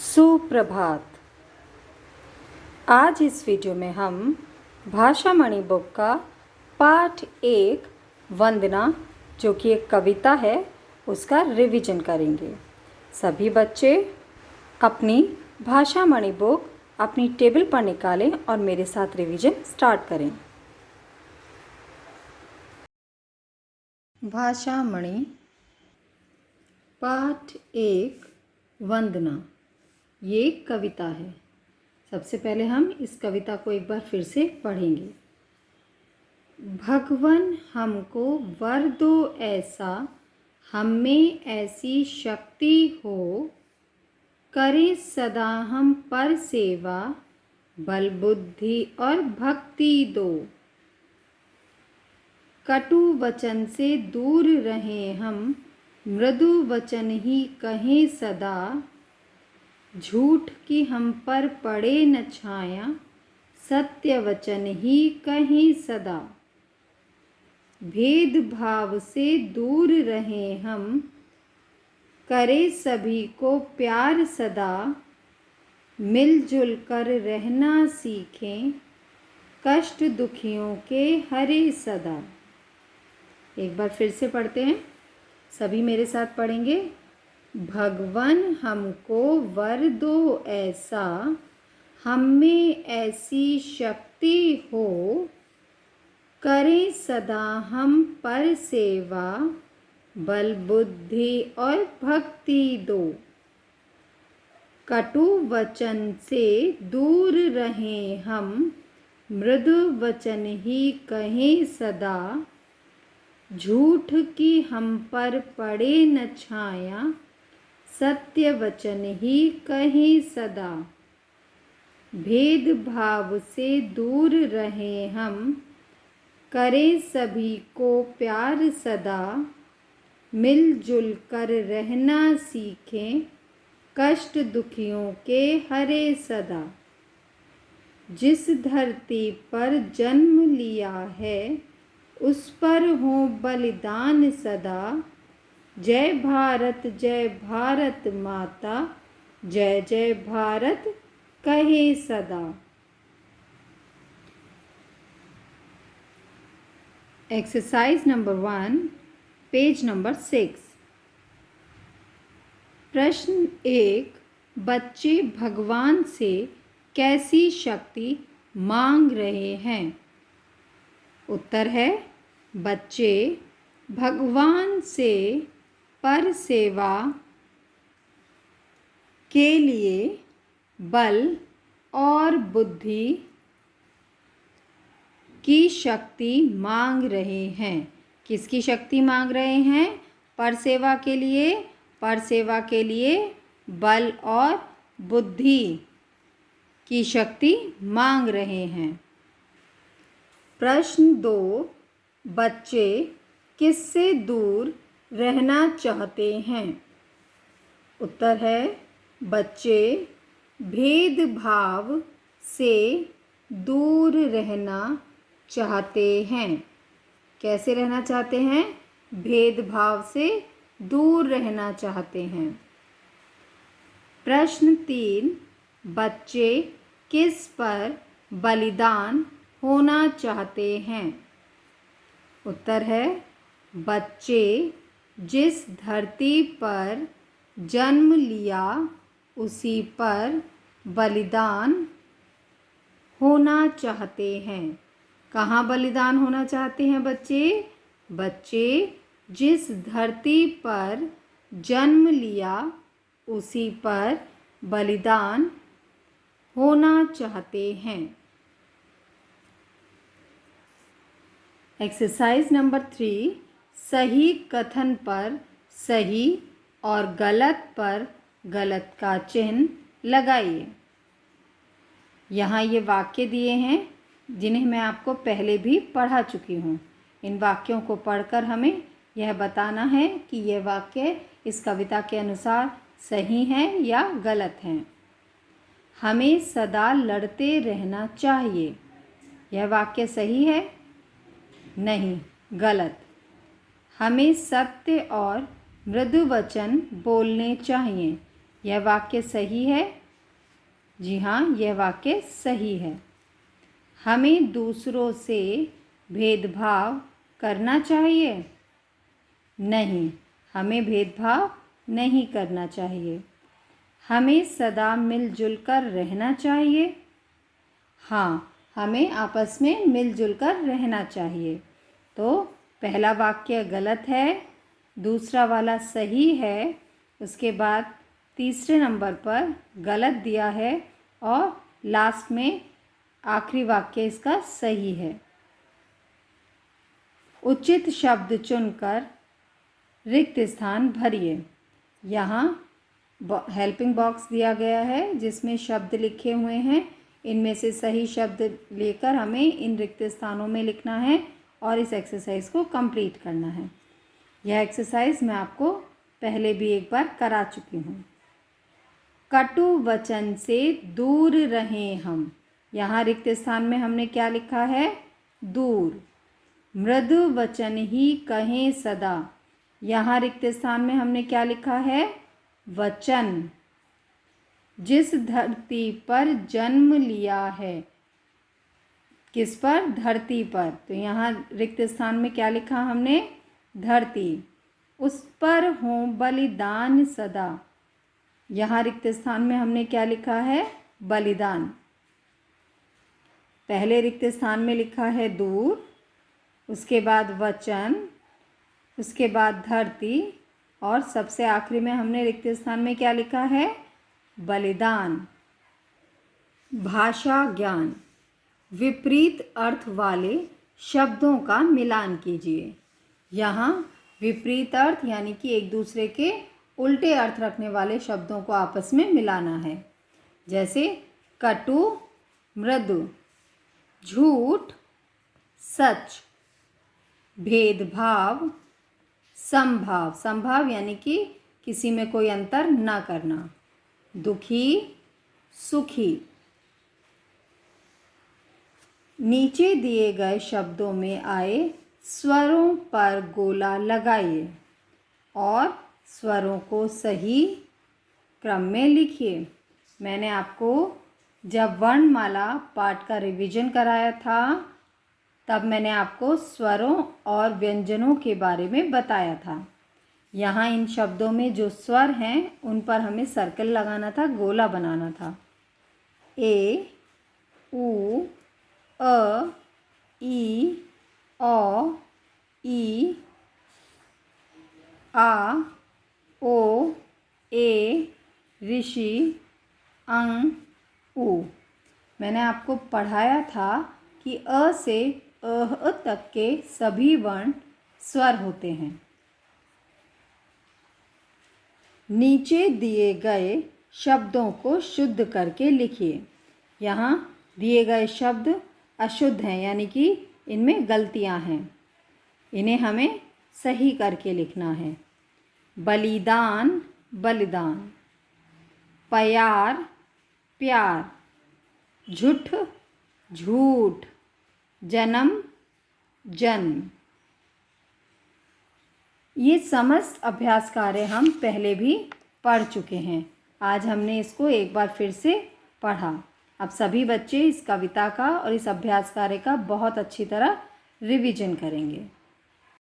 सुप्रभात। आज इस वीडियो में हम भाषामणि बुक का पाठ 1 वंदना, जो कि एक कविता है, उसका रिवीजन करेंगे। सभी बच्चे अपनी भाषामणि बुक अपनी टेबल पर निकालें और मेरे साथ रिवीजन स्टार्ट करें। भाषामणि पाठ 1 वंदना, ये एक कविता है। सबसे पहले हम इस कविता को एक बार फिर से पढ़ेंगे। भगवन हमको वर दो ऐसा, हम में ऐसी शक्ति हो, करें सदा हम पर सेवा, बल बुद्धि और भक्ति दो। कटु वचन से दूर रहें हम, मृदु वचन ही कहें सदा, झूठ की हम पर पड़े न छाया, सत्य वचन ही कहें सदा। भेदभाव से दूर रहें हम, करें सभी को प्यार सदा, मिलजुल कर रहना सीखें, कष्ट दुखियों के हरे सदा। एक बार फिर से पढ़ते हैं, सभी मेरे साथ पढ़ेंगे। भगवन हमको वर दो ऐसा, हम में ऐसी शक्ति हो, करें सदा हम पर सेवा, बल बुद्धि और भक्ति दो। कटु वचन से दूर रहें हम, मृदु वचन ही कहें सदा, झूठ की हम पर पड़े न छाया, सत्य वचन ही कहें सदा। भेदभाव से दूर रहें हम, करें सभी को प्यार सदा, मिलजुल कर रहना सीखें, कष्ट दुखियों के हरे सदा। जिस धरती पर जन्म लिया है, उस पर हो बलिदान सदा, जय भारत माता, जय जय भारत कहे सदा। Exercise number 1, page number 6। प्रश्न 1, बच्चे भगवान से कैसी शक्ति मांग रहे हैं? उत्तर है, बच्चे भगवान से पर सेवा के लिए बल और बुद्धि की शक्ति मांग रहे हैं। किसकी शक्ति मांग रहे हैं? पर सेवा के लिए, पर सेवा के लिए बल और बुद्धि की शक्ति मांग रहे हैं। प्रश्न 2, बच्चे किससे दूर रहना चाहते हैं? उत्तर है, बच्चे भेदभाव से दूर रहना चाहते हैं। कैसे रहना चाहते हैं? भेदभाव से दूर रहना चाहते हैं। प्रश्न 3, बच्चे किस पर बलिदान होना चाहते हैं? उत्तर है, बच्चे जिस धरती पर जन्म लिया, उसी पर बलिदान होना चाहते हैं। कहाँ बलिदान होना चाहते हैं बच्चे? बच्चे जिस धरती पर जन्म लिया, उसी पर बलिदान होना चाहते हैं। एक्सरसाइज नंबर 3, सही कथन पर सही और गलत पर गलत का चिन्ह लगाइए। यहाँ ये वाक्य दिए हैं जिन्हें मैं आपको पहले भी पढ़ा चुकी हूँ। इन वाक्यों को पढ़कर हमें यह बताना है कि यह वाक्य इस कविता के अनुसार सही हैं या गलत हैं। हमें सदा लड़ते रहना चाहिए। यह वाक्य सही है? नहीं, गलत। हमें सत्य और मृदु वचन बोलने चाहिए। यह वाक्य सही है? जी हाँ, यह वाक्य सही है। हमें दूसरों से भेदभाव करना चाहिए? नहीं, हमें भेदभाव नहीं करना चाहिए। हमें सदा मिलजुल कर रहना चाहिए? हाँ, हमें आपस में मिलजुल कर रहना चाहिए। तो पहला वाक्य गलत है, दूसरा वाला सही है, उसके बाद तीसरे नंबर पर गलत दिया है और लास्ट में आखिरी वाक्य इसका सही है। उचित शब्द चुनकर रिक्त स्थान भरिए। यहाँ हेल्पिंग बॉक्स दिया गया है जिसमें शब्द लिखे हुए हैं। इनमें से सही शब्द लेकर हमें इन रिक्त स्थानों में लिखना है और इस एक्सरसाइज को कंप्लीट करना है। यह एक्सरसाइज मैं आपको पहले भी एक बार करा चुकी हूँ। कटु वचन से दूर रहें हम। यहाँ रिक्त स्थान में हमने क्या लिखा है? दूर। मृदु वचन ही कहें सदा। यहाँ रिक्त स्थान में हमने क्या लिखा है? वचन। जिस धरती पर जन्म लिया है। किस पर? धरती पर। तो यहाँ रिक्त स्थान में क्या लिखा हमने? धरती। उस पर हो बलिदान सदा। यहाँ रिक्त स्थान में हमने क्या लिखा है? बलिदान। पहले रिक्त स्थान में लिखा है दूर, उसके बाद वचन, उसके बाद धरती और सबसे आखिरी में हमने रिक्त स्थान में क्या लिखा है? बलिदान। भाषा ज्ञान। विपरीत अर्थ वाले शब्दों का मिलान कीजिए। यहाँ विपरीत अर्थ यानी कि एक दूसरे के उल्टे अर्थ रखने वाले शब्दों को आपस में मिलाना है। जैसे कटु मृदु, झूठ सच, भेदभाव समभाव। समभाव यानी कि किसी में कोई अंतर न करना। दुखी सुखी। नीचे दिए गए शब्दों में आए स्वरों पर गोला लगाइए और स्वरों को सही क्रम में लिखिए। मैंने आपको जब वर्णमाला पाठ का रिवीजन कराया था तब मैंने आपको स्वरों और व्यंजनों के बारे में बताया था। यहाँ इन शब्दों में जो स्वर हैं उन पर हमें सर्कल लगाना था, गोला बनाना था। ए, उ, अ, ई, औ, ई, आ, ओ, ए, ऋषि, अंग, उ। मैंने आपको पढ़ाया था कि अ से अह तक के सभी वर्ण स्वर होते हैं। नीचे दिए गए शब्दों को शुद्ध करके लिखिए। यहाँ दिए गए शब्द अशुद्ध हैं यानी कि इनमें गलतियाँ हैं, इन्हें हमें सही करके लिखना है। बलिदान बलिदान, प्यार प्यार, झूठ झूठ, जन्म जन्म। ये समस्त अभ्यास कार्य हम पहले भी पढ़ चुके हैं। आज हमने इसको एक बार फिर से पढ़ा। अब सभी बच्चे इस कविता का और इस अभ्यास कार्य का बहुत अच्छी तरह रिवीजन करेंगे।